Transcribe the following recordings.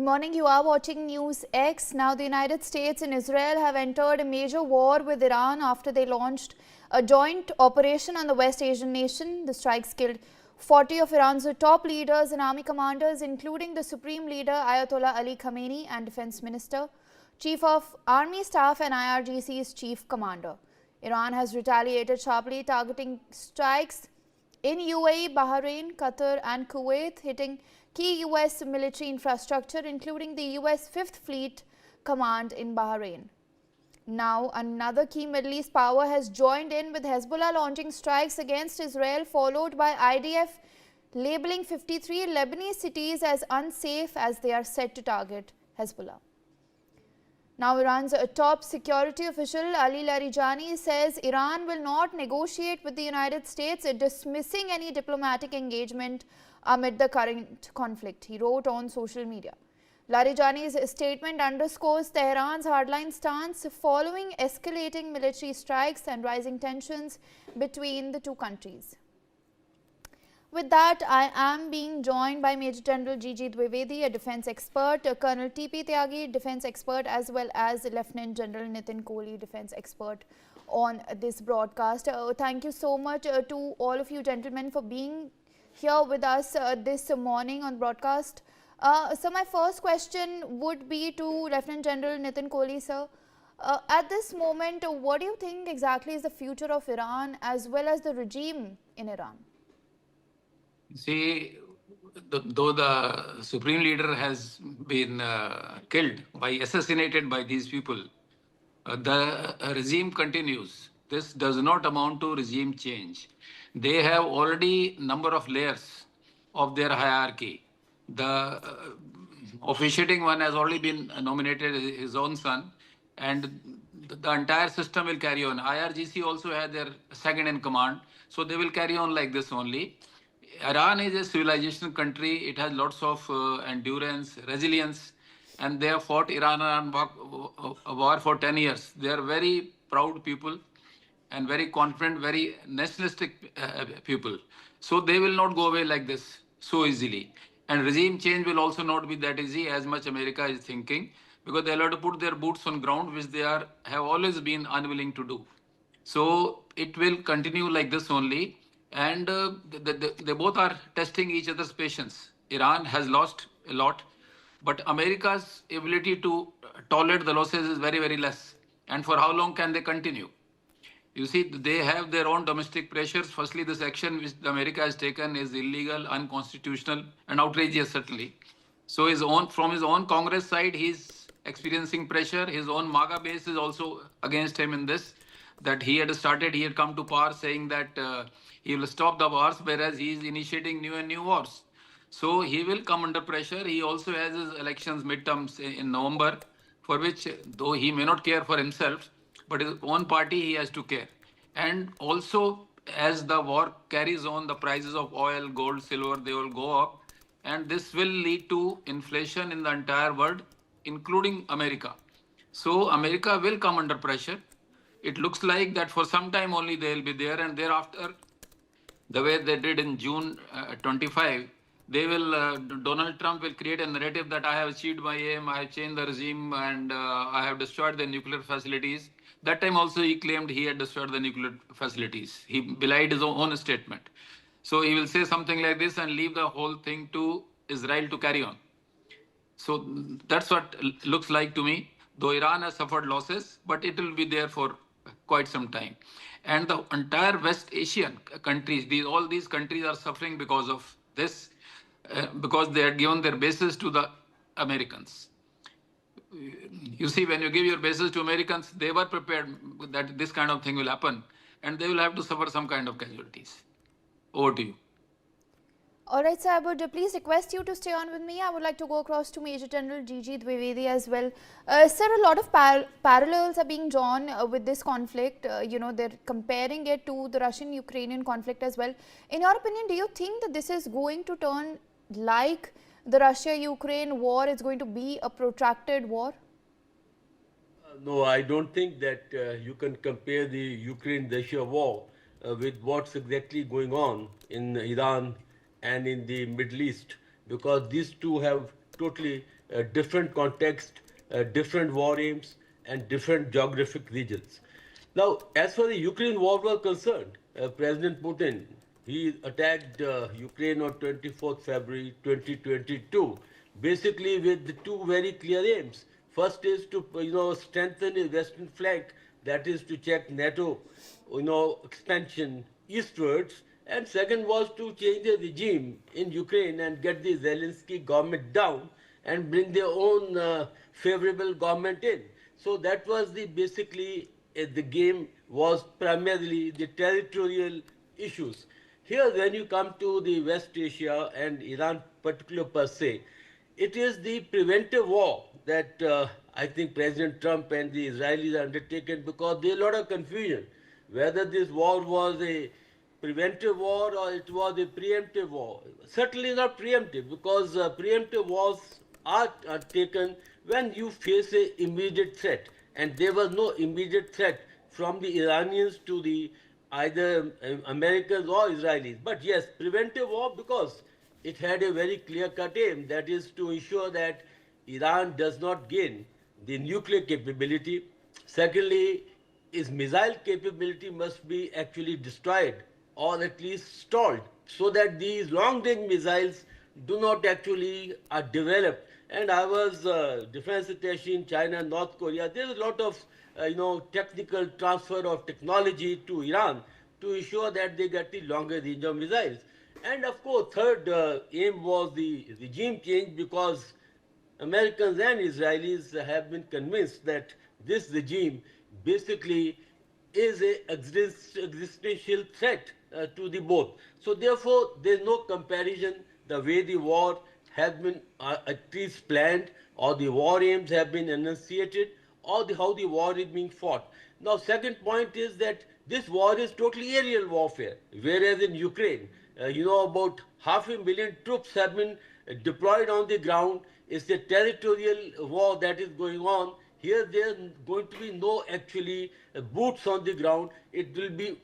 Good morning. You are watching News X. Now, the United States and Israel have entered a major war with Iran after they launched a joint operation on the West Asian nation. The strikes killed 40 of Iran's top leaders and army commanders, including the supreme leader Ayatollah Ali Khamenei and defense minister, chief of army staff and IRGC's chief commander. Iran has retaliated sharply, targeting strikes in UAE, Bahrain, Qatar and Kuwait, hitting key US military infrastructure, including the US 5th Fleet Command in Bahrain. Now, another key Middle East power has joined in, with Hezbollah launching strikes against Israel, followed by IDF labeling 53 Lebanese cities as unsafe as they are set to target Hezbollah. Now, Iran's top security official Ali Larijani says Iran will not negotiate with the United States, dismissing any diplomatic engagement amid the current conflict, he wrote on social media. Larijani's statement underscores Tehran's hardline stance following escalating military strikes and rising tensions between the two countries. With that, I am being joined by Major General G.G. Dwivedi, a defence expert, Colonel T.P. Tyagi, defence expert, as well as Lieutenant General Nitin Kohli, defence expert, on this broadcast. Thank you so much to all of you gentlemen for being here with us this morning on broadcast. So my first question would be to Lieutenant General Nitin Kohli, sir. At this moment, what do you think exactly is the future of Iran as well as the regime in Iran? See, though the supreme leader has been killed, assassinated by these people, the regime continues. This does not amount to regime change. They have already number of layers of their hierarchy. The officiating one has already been nominated his own son, and the entire system will carry on. IRGC also had their second in command, so they will carry on like this only. Iran is a civilization country. It has lots of endurance, resilience, and they have fought Iran war for 10 years. They are very proud people and very confident, very nationalistic people. So they will not go away like this so easily. And regime change will also not be that easy as much America is thinking, because they'll have to put their boots on ground, which they have always been unwilling to do. So it will continue like this only. And they both are testing each other's patience. Iran has lost a lot, but America's ability to tolerate the losses is very, very less. And for how long can they continue? You see, they have their own domestic pressures. Firstly, this action which America has taken is illegal, unconstitutional, and outrageous, certainly. So from his own Congress side, he's experiencing pressure. His own MAGA base is also against him in this, that he had come to power saying that he will stop the wars, whereas he is initiating new and new wars. So he will come under pressure. He also has his elections, midterms in November, for which, though he may not care for himself, but his own party he has to care. And also, as the war carries on, the prices of oil, gold, silver, they will go up. And this will lead to inflation in the entire world, including America. So America will come under pressure. It looks like that for some time only they will be there, and thereafter, the way they did in June 25, they will, Donald Trump will create a narrative that I have achieved my aim, I have changed the regime, and I have destroyed the nuclear facilities. That time also he claimed he had destroyed the nuclear facilities. He belied his own statement. So he will say something like this and leave the whole thing to Israel to carry on. So that's what looks like to me, though Iran has suffered losses, but it will be there for quite some time. And the entire West Asian countries, all these countries are suffering because of this, because they had given their bases to the Americans. You see, when you give your bases to Americans, they were prepared that this kind of thing will happen, and they will have to suffer some kind of casualties. Over to you. All right, sir, I would please request you to stay on with me. I would like to go across to Major General G.G. Dwivedi as well. Sir, a lot of parallels are being drawn with this conflict. They're comparing it to the Russian-Ukrainian conflict as well. In your opinion, do you think that this is going to turn like the Russia-Ukraine war is going to be a protracted war? No, I don't think that you can compare the Ukraine-Russia war with what's exactly going on in Iran and in the Middle East, because these two have totally different context, different war aims, and different geographic regions. Now, as far as the Ukraine war was concerned, President Putin, he attacked Ukraine on 24th February 2022, basically with the two very clear aims. First is to strengthen his western flank, that is to check NATO expansion eastwards, and second was to change the regime in Ukraine and get the Zelensky government down and bring their own favorable government in. So that was the basically the game was primarily the territorial issues. Here, when you come to the West Asia and Iran, particular per se, it is the preventive war that I think President Trump and the Israelis are undertaken because there is a lot of confusion whether this war was a preventive war or it was a preemptive war. Certainly not preemptive because preemptive wars are taken when you face an immediate threat, and there was no immediate threat from the Iranians to the either Americans or Israelis. But yes, preventive war because it had a very clear-cut aim, that is to ensure that Iran does not gain the nuclear capability. Secondly, its missile capability must be actually destroyed or at least stalled so that these long-range missiles do not actually are developed. And I was defense attaché in China, North Korea. There is a lot of technical transfer of technology to Iran to ensure that they get the longer range of missiles. And of course, third aim was the regime change because Americans and Israelis have been convinced that this regime basically is a existential threat to the both. So therefore, there is no comparison the way the war has been at least planned or the war aims have been enunciated or how the war is being fought. Now, second point is that this war is totally aerial warfare, whereas in Ukraine, about 500,000 troops have been deployed on the ground. It's a territorial war that is going on. Here, there's going to be no actually boots on the ground. It will be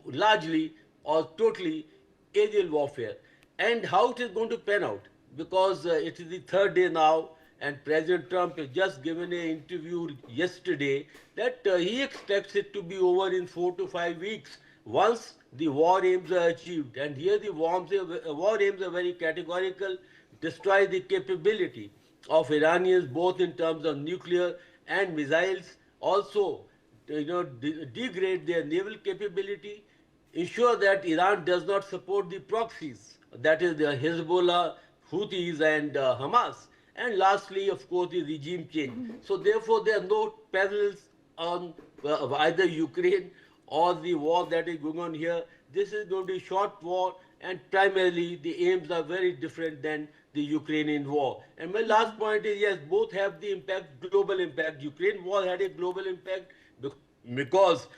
largely or totally aerial warfare. And how it is going to pan out? Because it is the third day now, and President Trump has just given an interview yesterday that he expects it to be over in 4 to 5 weeks once the war aims are achieved. And here the war aims are very categorical: destroy the capability of Iranians both in terms of nuclear and missiles, also degrade their naval capability, ensure that Iran does not support the proxies, that is the Hezbollah, Houthis and Hamas. And lastly, of course, the regime change. So therefore, there are no parallels on either Ukraine or the war that is going on here. This is going to be a short war, and primarily the aims are very different than the Ukrainian war. And my last point is, yes, both have the impact, global impact. Ukraine war had a global impact because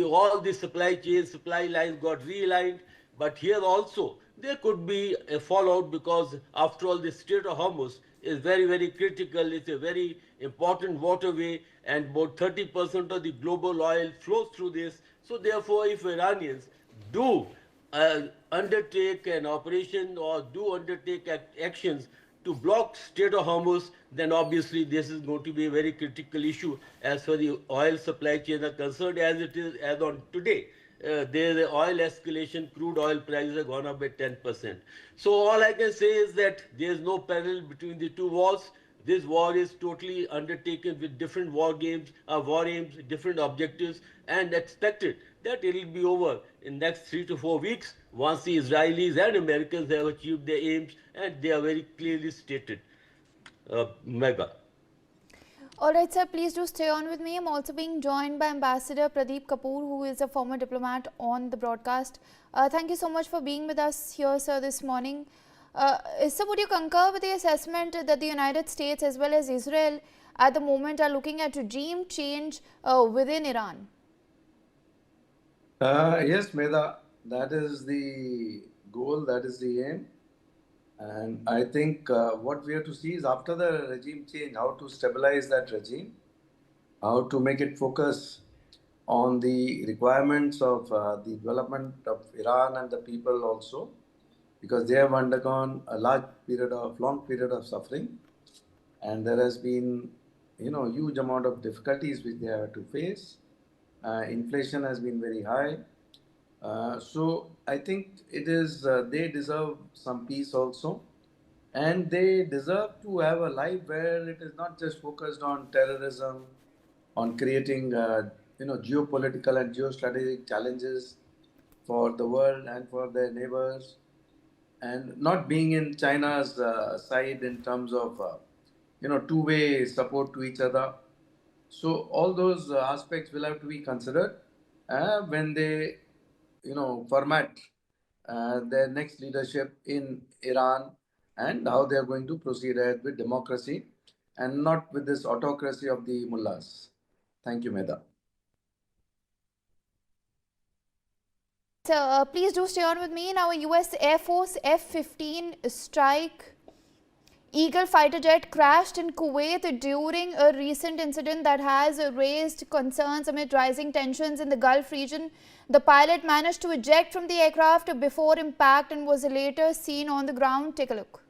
all the supply chains, supply lines got realigned. But here also, there could be a fallout because, after all, the Strait of Hormuz is very, very critical. It's a very important waterway, and about 30% of the global oil flows through this. So therefore, if Iranians do undertake an operation or do undertake actions to block Strait of Hormuz, then obviously this is going to be a very critical issue as far as the oil supply chain are concerned, as it is as on today. There is oil escalation, crude oil prices have gone up by 10%. So all I can say is that there is no parallel between the two wars. This war is totally undertaken with different war aims, different objectives, and expected that it will be over in next 3 to 4 weeks once the Israelis and Americans have achieved their aims, and they are very clearly stated. Mega. All right, sir, please do stay on with me. I'm also being joined by Ambassador Pradeep Kapoor, who is a former diplomat on the broadcast. Thank you so much for being with us here, sir, this morning. Sir, would you concur with the assessment that the United States as well as Israel at the moment are looking at regime change within Iran? Yes, Meda, that is the goal, that is the aim. And I think what we have to see is, after the regime change, how to stabilize that regime, how to make it focus on the requirements of the development of Iran and the people also, because they have undergone a long period of suffering. and there has been, huge amount of difficulties which they have to face. Inflation has been very high. So I think it is they deserve some peace also, and they deserve to have a life where it is not just focused on terrorism, on creating geopolitical and geostrategic challenges for the world and for their neighbors, and not being in China's side in terms of two-way support to each other. So all those aspects will have to be considered when they format their next leadership in Iran, and how they are going to proceed ahead with democracy and not with this autocracy of the mullahs. Thank you, Meda. Please do stay on with me. Now, a US Air Force F-15 strike Eagle fighter jet crashed in Kuwait during a recent incident that has raised concerns amid rising tensions in the Gulf region. The pilot managed to eject from the aircraft before impact and was later seen on the ground. Take a look.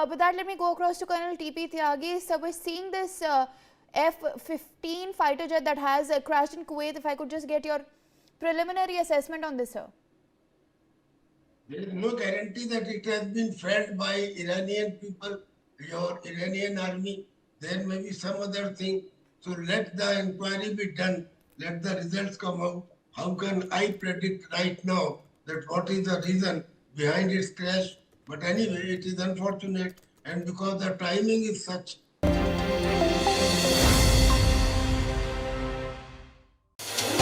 With that, let me go across to Colonel T.P. Tyagi. So we're seeing this F-15 fighter jet that has crashed in Kuwait. If I could just get your preliminary assessment on this, sir. There is no guarantee that it has been felt by Iranian people or Iranian army. There may be some other thing. So let the inquiry be done. Let the results come out. How can I predict right now that what is the reason behind its crash? But anyway, it is unfortunate, and because the timing is such.